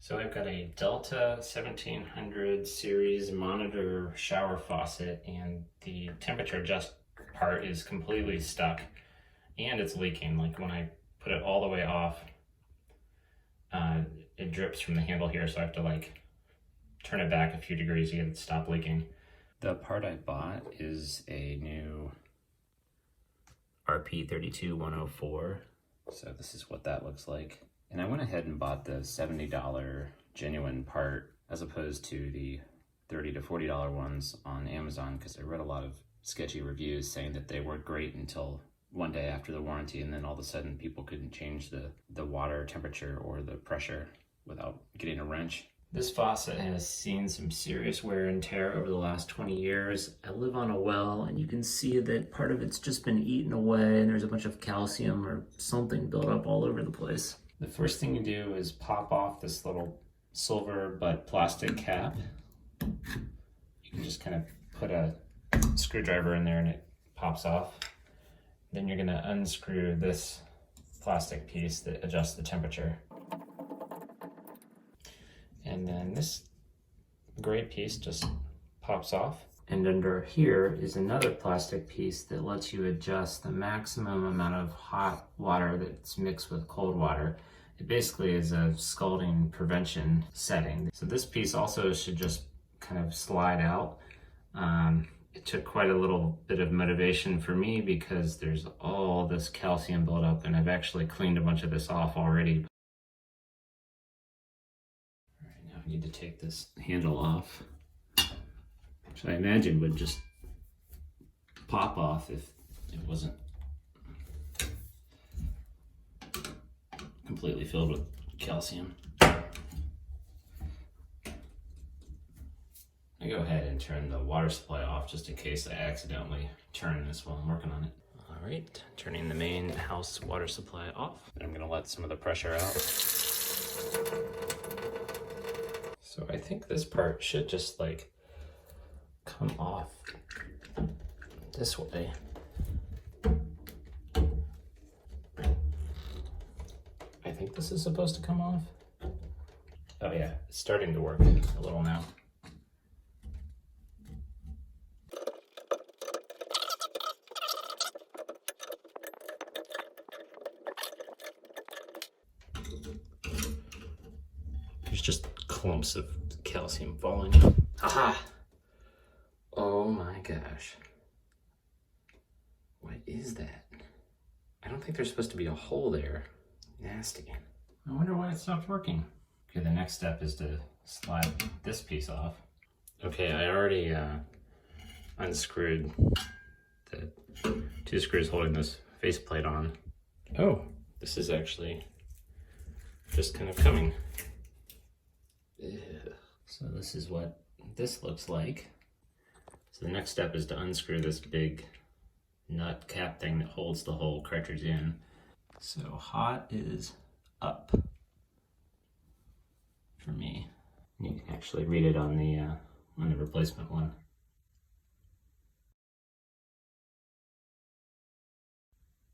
So I've got a Delta 1700 series monitor shower faucet, and the temperature adjust part is completely stuck and it's leaking. Like when I put it all the way off, it drips from the handle here, so I have to like turn it back a few degrees to get it to stop leaking. The part I bought is a new RP32104. So this is what that looks like. And I went ahead and bought the $70 genuine part as opposed to the $30 to $40 ones on Amazon, because I read a lot of sketchy reviews saying that they weren't great until one day after the warranty, and then all of a sudden people couldn't change the water temperature or the pressure without getting a wrench. This faucet has seen some serious wear and tear over the last 20 years. I live on a well, and you can see that part of it's just been eaten away, and there's a bunch of calcium or something built up all over the place. The first thing you do is pop off this little silver but plastic cap. You can just kind of put a screwdriver in there and it pops off. Then you're going to unscrew this plastic piece that adjusts the temperature. And then this gray piece just pops off. And under here is another plastic piece that lets you adjust the maximum amount of hot water that's mixed with cold water. It basically is a scalding prevention setting. So this piece also should just kind of slide out. It took quite a little bit of motivation for me because there's all this calcium buildup, and I've actually cleaned a bunch of this off already. All right, now I need to take this handle off, which I imagine would just pop off if it wasn't completely filled with calcium. I go ahead and turn the water supply off just in case I accidentally turn this while I'm working on it. All right, turning the main house water supply off. I'm gonna let some of the pressure out. So I think this part should just like come off this way. I think this is supposed to come off. Oh yeah, it's starting to work a little now. There's just clumps of calcium falling. Haha! Oh my gosh. What is that? I don't think there's supposed to be a hole there. Nasty. I wonder why it stopped working. Okay, the next step is to slide this piece off. Okay, I already unscrewed the two screws holding this faceplate on. Oh, this is actually just kind of coming. Ew. So this is what this looks like. So the next step is to unscrew this big nut cap thing that holds the whole cartridge in. So hot is up for me. You can actually read it on the replacement one.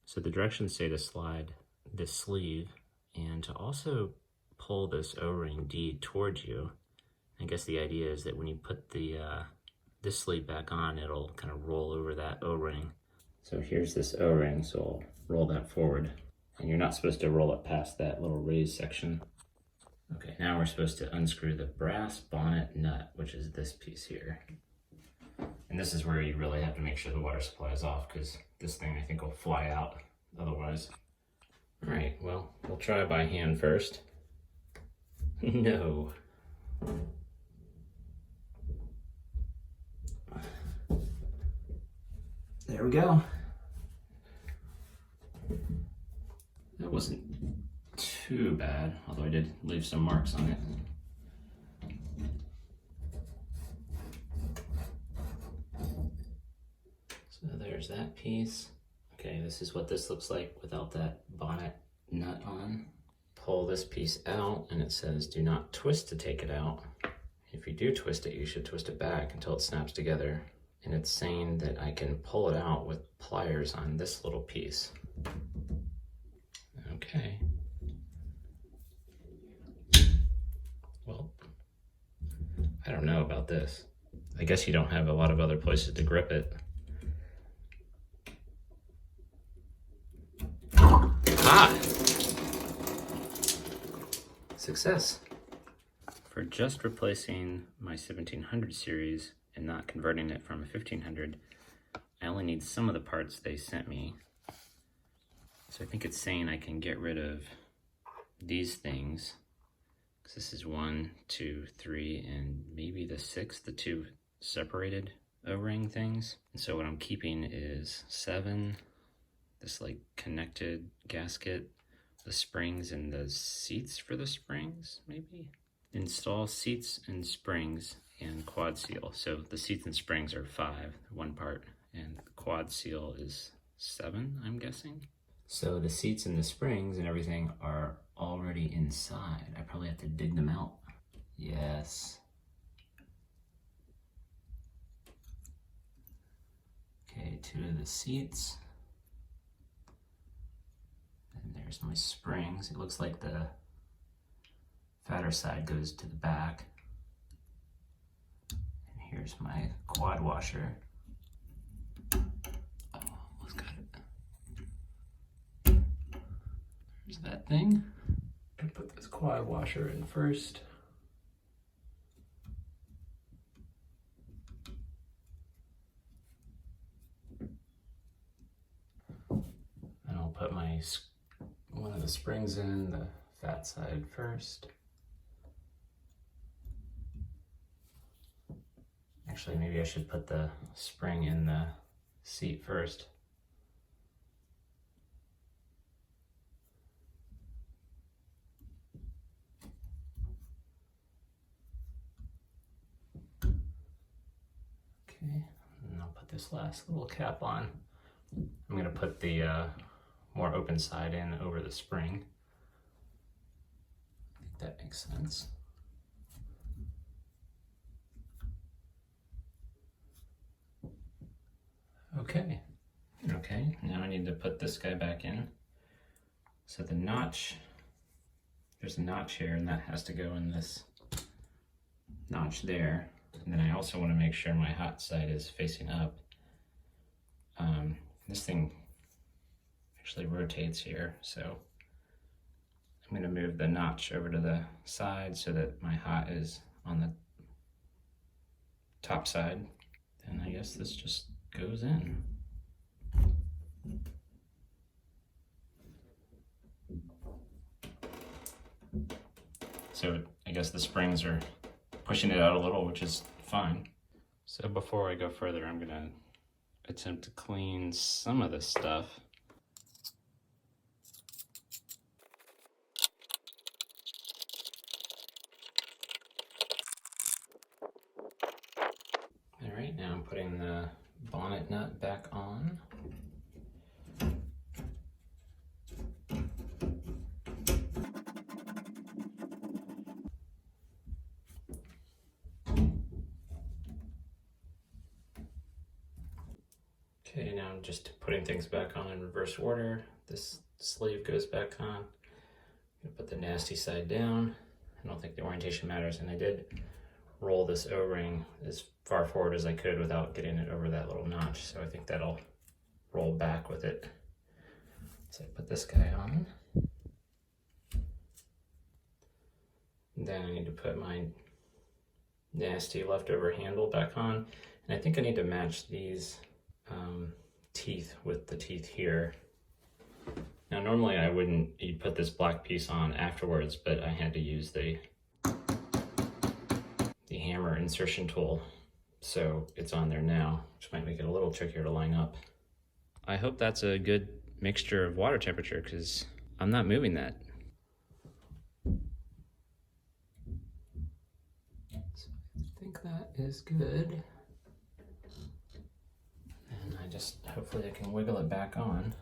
So the directions say to slide this sleeve and to also pull this O-ring D towards you. I guess the idea is that when you put this sleeve back on, it'll kind of roll over that O-ring. So here's this O-ring, so I'll roll that forward. And you're not supposed to roll it past that little raised section. Okay, now we're supposed to unscrew the brass bonnet nut, which is this piece here. And this is where you really have to make sure the water supply is off, because this thing I think will fly out otherwise. All right, well, we'll try by hand first. No. There we go. That wasn't too bad, although I did leave some marks on it. So there's that piece. Okay, this is what this looks like without that bonnet nut on. Pull this piece out, and it says do not twist to take it out. If you do twist it, you should twist it back until it snaps together. And it's saying that I can pull it out with pliers on this little piece. Okay. I don't know about this. I guess you don't have a lot of other places to grip it. Ah! Success. For just replacing my 1700 series and not converting it from a 1500, I only need some of the parts they sent me. So I think it's saying I can get rid of these things. Because this is 1, 2, 3, and maybe the 6th, the 2 separated O-ring things. And so what I'm keeping is 7, this like connected gasket, the springs and the seats for the springs, maybe? Install seats and springs and quad seal. So the seats and springs are 5, one part, and the quad seal is 7, I'm guessing. So the seats and the springs and everything are already inside. I probably have to dig them out. Yes. Okay, 2 of the seats. And there's my springs. It looks like the fatter side goes to the back. And here's my quad washer. Oh, almost got it. There's that thing. I put this quad washer in first. And I'll put my one of the springs in, the fat side first. Actually, maybe I should put the spring in the seat first. Okay, and I'll put this last little cap on. I'm going to put the more open side in over the spring. I think that makes sense. Okay, now I need to put this guy back in. So the notch, there's a notch here, and that has to go in this notch there. And then I also want to make sure my hot side is facing up. This thing actually rotates here, so I'm going to move the notch over to the side so that my hot is on the top side. Then I guess this just goes in. So I guess the springs are pushing it out a little, which is fine. So before I go further, I'm gonna attempt to clean some of this stuff. All right, now I'm putting the bonnet nut back on. Okay, now I'm just putting things back on in reverse order. This sleeve goes back on. I'm gonna put the nasty side down. I don't think the orientation matters, and I did roll this O-ring as far forward as I could without getting it over that little notch, so I think that'll roll back with it. So I put this guy on. And then I need to put my nasty leftover handle back on, and I think I need to match these teeth with the teeth here. Now normally I wouldn't, you'd put this black piece on afterwards, but I had to use the hammer insertion tool, so it's on there now, which might make it a little trickier to line up. I hope that's a good mixture of water temperature, because I'm not moving that. So I think that is good. And I just, hopefully I can wiggle it back on.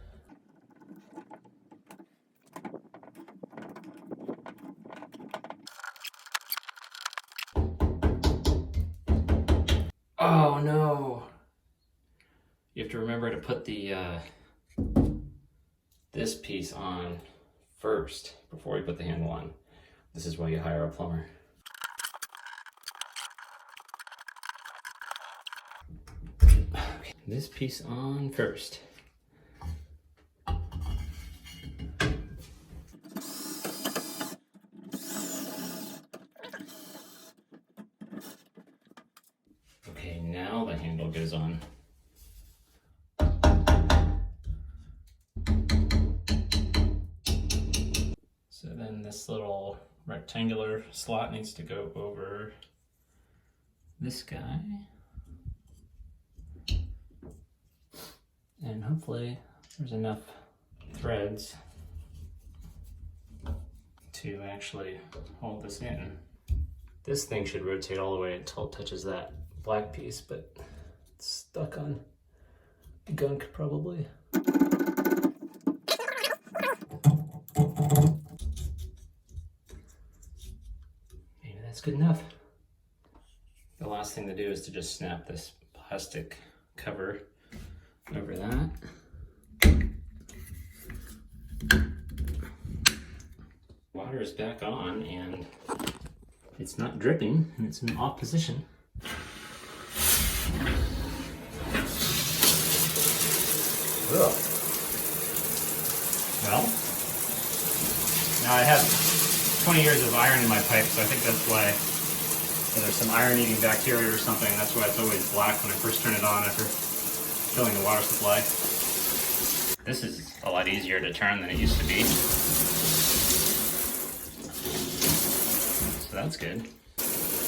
Oh no! You have to remember to put the this piece on first before you put the handle on. This is why you hire a plumber. this piece on first. Okay, now the handle goes on. So then this little rectangular slot needs to go over this guy. And hopefully there's enough threads to actually hold this in. This thing should rotate all the way until it touches that black piece, but it's stuck on gunk probably. Maybe that's good enough. The last thing to do is to just snap this plastic cover over that. Water is back on and it's not dripping and it's in off position. Ugh. Well, now I have 20 years of iron in my pipe, so I think that's why there's some iron-eating bacteria or something. That's why it's always black when I first turn it on after filling the water supply. This is a lot easier to turn than it used to be. So that's good.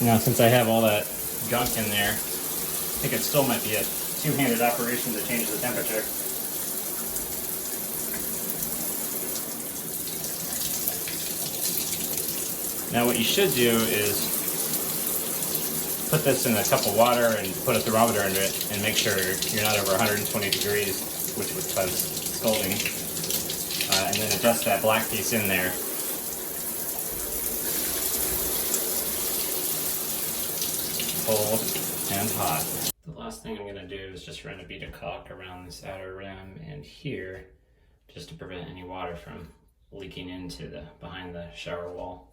Now, since I have all that gunk in there, I think it still might be a two-handed operation to change the temperature. Now what you should do is put this in a cup of water and put a thermometer under it and make sure you're not over 120 degrees, which would cause scalding. And then adjust that black piece in there. Cold and hot. The last thing I'm going to do is just run a bead of caulk around this outer rim and here, just to prevent any water from leaking into the behind the shower wall.